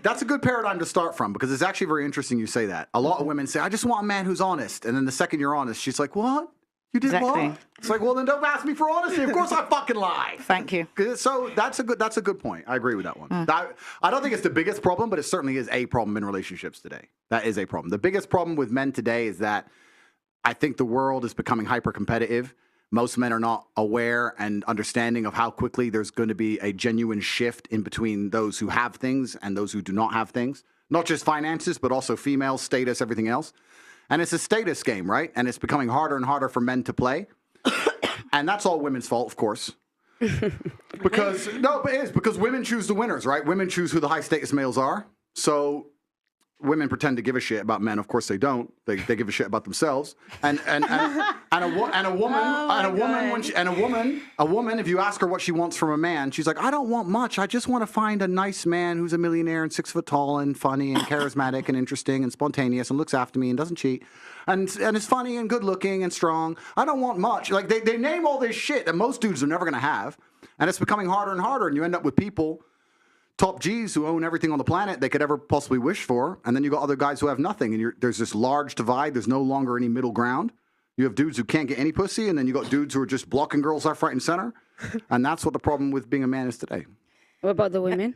that's a good paradigm to start from because it's actually very interesting you say that. A lot of women say, I just want a man who's honest. And then the second you're honest, she's like, what? You did what? It's like, well, then don't ask me for honesty. Of course I fucking lie. Thank you. So that's a good point. I agree with that one. I don't think it's the biggest problem, but it certainly is a problem in relationships today. That is a problem. The biggest problem with men today is that I think the world is becoming hyper competitive. Most men are not aware and understanding of how quickly there's going to be a genuine shift in between those who have things and those who do not have things. Not just finances, but also female status, everything else. And it's a status game, right? And it's becoming harder and harder for men to play. And that's all women's fault, of course. Because women choose the winners, right? Women choose who the high status males are. So women pretend to give a shit about men. Of course they don't. They give a shit about themselves. And a woman, if you ask her what she wants from a man, she's like, I don't want much. I just want to find a nice man who's a millionaire and 6 foot tall and funny and charismatic and interesting and spontaneous and looks after me and doesn't cheat and is funny and good looking and strong. I don't want much. Like they name all this shit that most dudes are never going to have. And it's becoming harder and harder. And you end up with people, top G's who own everything on the planet they could ever possibly wish for, and then you got other guys who have nothing, and there's this large divide. There's no longer any middle ground. You have dudes who can't get any pussy, and then you got dudes who are just blocking girls left, right, and center, and that's what the problem with being a man is today. What about the women?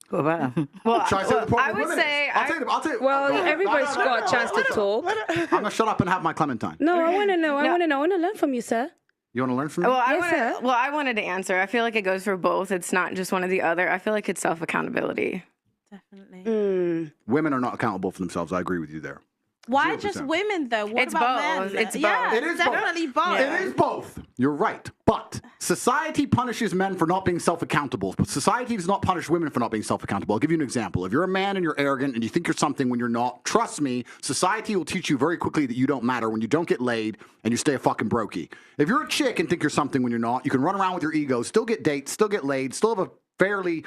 What about them? I would say... I'll tell you. Well, everybody's got a chance to talk. I'm going to shut up and have my Clementine. No, I want to know. I want to learn from you, sir. You want to learn from me? I wanted to answer. I feel like it goes for both. It's not just one or the other. I feel like it's self-accountability. Definitely. Women are not accountable for themselves. I agree with you there. Why 0%. Just women, though? What It's about both. men? It's both. Yeah, It is definitely both. It is both. You're right. But society punishes men for not being self-accountable. But society does not punish women for not being self-accountable. I'll give you an example. If you're a man and you're arrogant and you think you're something when you're not, trust me, society will teach you very quickly that you don't matter when you don't get laid and you stay a fucking brokey. If you're a chick and think you're something when you're not, you can run around with your ego, still get dates, still get laid, still have a fairly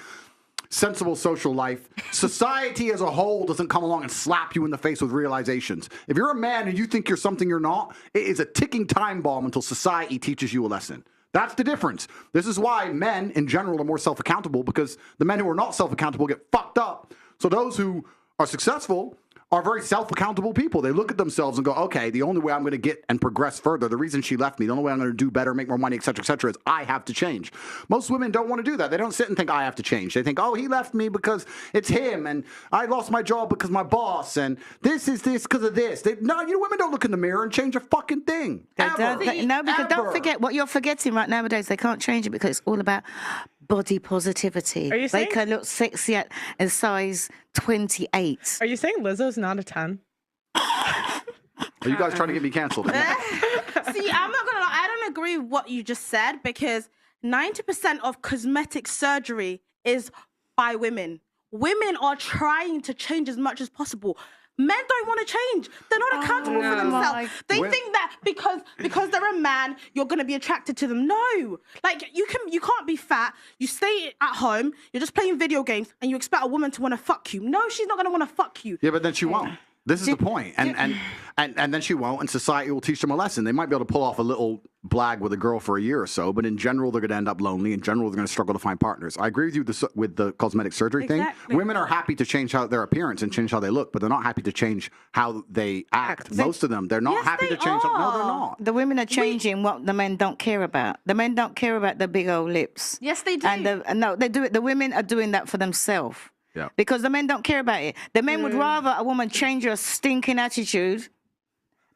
sensible social life. Society as a whole doesn't come along and slap you in the face with realizations. If you're a man and you think you're something you're not, it is a ticking time bomb until society teaches you a lesson. That's the difference. This is why men in general are more self-accountable, because the men who are not self-accountable get fucked up. So those who are successful are very self-accountable people. They look at themselves and go, okay, the only way I'm going to get and progress further, the reason she left me, the only way I'm going to do better, make more money, et cetera, is I have to change. Most women don't want to do that. They don't sit and think, I have to change. They think, oh, he left me because it's him, and I lost my job because my boss, and this is this because of this. Women don't look in the mirror and change a fucking thing. Don't forget what you're forgetting right nowadays. They can't change it because it's all about body positivity. Are you saying? They can look sexy at a size 28. Are you saying Lizzo's not a 10? Are you guys trying to get me canceled? See, I'm not going to lie. I don't agree with what you just said, because 90% of cosmetic surgery is by women. Women are trying to change as much as possible. Men don't want to change. They're not accountable for themselves. They think that because they're a man, you're going to be attracted to them. No. Like, you can't be fat. You stay at home. You're just playing video games, and you expect a woman to want to fuck you. No, she's not going to want to fuck you. Yeah, but then she won't. This is the point. And then she won't, and society will teach them a lesson. They might be able to pull off a little blag with a girl for a year or so, but in general, they're going to end up lonely. In general, they're going to struggle to find partners. I agree with you with the cosmetic surgery thing. Women are happy to change their appearance and change how they look, but they're not happy to change how they act. Most of them, they're not happy to change. No, they're not. The women are changing what the men don't care about. The men don't care about the big old lips. Yes, they do. And no, they do it. The women are doing that for themselves. Yeah. Because the men don't care about it. The men would rather a woman change her stinking attitude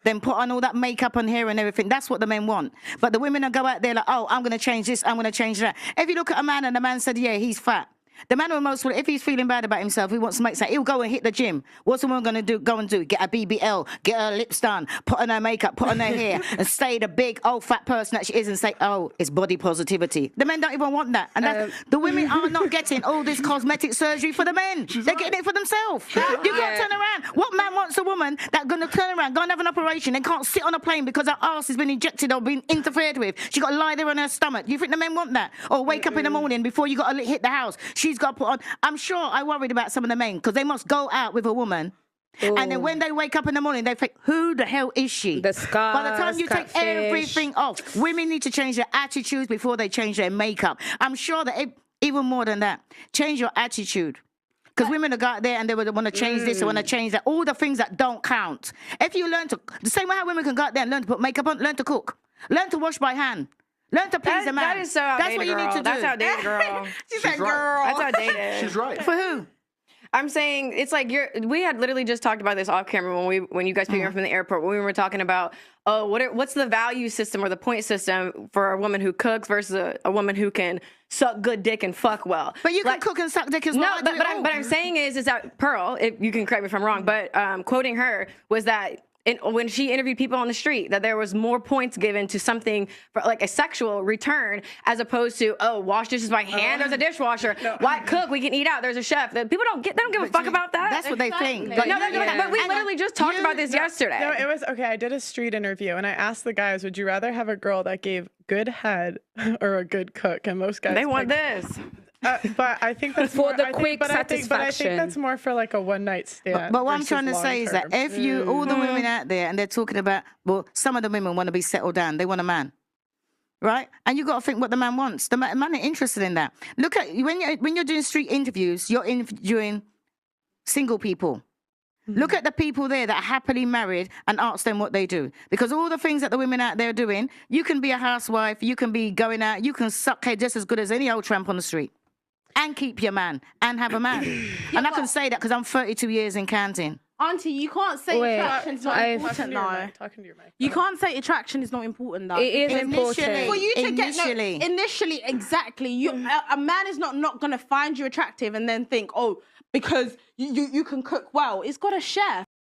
than put on all that makeup and hair and everything. That's what the men want. But the women will go out there like, oh, I'm going to change this, I'm going to change that. If you look at a man and the man said, yeah, he's fat. The man will if he's feeling bad about himself, he wants to make something, he'll go and hit the gym. What's the woman going to do? Go and do? Get a BBL, get her lips done, put on her makeup, put on her hair, and stay the big old fat person that she is and say, oh, it's body positivity. The men don't even want that. And the women are not getting all this cosmetic surgery for the men. They're getting it for themselves. You can't turn around. What man wants a woman that's going to turn around, go and have an operation, and can't sit on a plane because her arse has been injected or been interfered with? She got to lie there on her stomach. Do you think the men want that? Or wake up in the morning before you got to hit the house, she's got to put on. I'm sure I worried about some of the men because they must go out with a woman. Ooh. And then when they wake up in the morning, they think, who the hell is she? The scars, by the time you take everything off, women need to change their attitudes before they change their makeup. I'm sure that even more than that, change your attitude. Because women will go out there and they would want to change this, they want to change that. All the things that don't count. If you learn to, the same way how women can go out there and learn to put makeup on, learn to cook, learn to wash by hand, learn to please a man. That is so outdated, That's what you girl. need to do. That's outdated, girl. She said, She's right. girl. That's outdated. She's right. For who? I'm saying it's like we had literally just talked about this off camera when you guys picked me up from the airport, when we were talking about what's the value system or the point system for a woman who cooks versus a woman who can suck good dick and fuck well. But you can cook and suck dick as well. No, but I'm saying is that Pearl, if you can correct me if I'm wrong, but quoting her was that when she interviewed people on the street, that there was more points given to something for like a sexual return as opposed to, wash dishes by hand. There's a dishwasher. Why cook? We can eat out. There's a chef. People don't give a fuck about that. That's what they think. Exactly. But we literally just talked about this yesterday. No, it was okay. I did a street interview and I asked the guys, would you rather have a girl that gave good head or a good cook? And most guys They want picked- this. but I think that's For more, the I think- quick but I think satisfaction. that's more for like a one night stand. But what I'm versus trying to say is that long-term. if you, all the women out there, and they're talking about, well, some of the women want to be settled down. They want a man, right? And you got to think what the man wants. The man ain't interested in that. Look at when you're doing street interviews, you're interviewing single people. Look at the people there that are happily married and ask them what they do. Because all the things that the women out there are doing, you can be a housewife, you can be going out, you can suck head just as good as any old tramp on the street. And keep your man and have a man. And I can say that because I'm 32 years in counting. Auntie, you can't say Wait, attraction's not I've- important, though. Talking to your mic. You can't say attraction is not important, though. It is Initially. important. For you to Initially. get initially, exactly. A man is not gonna find you attractive and then think, because you can cook well. It's got a chef.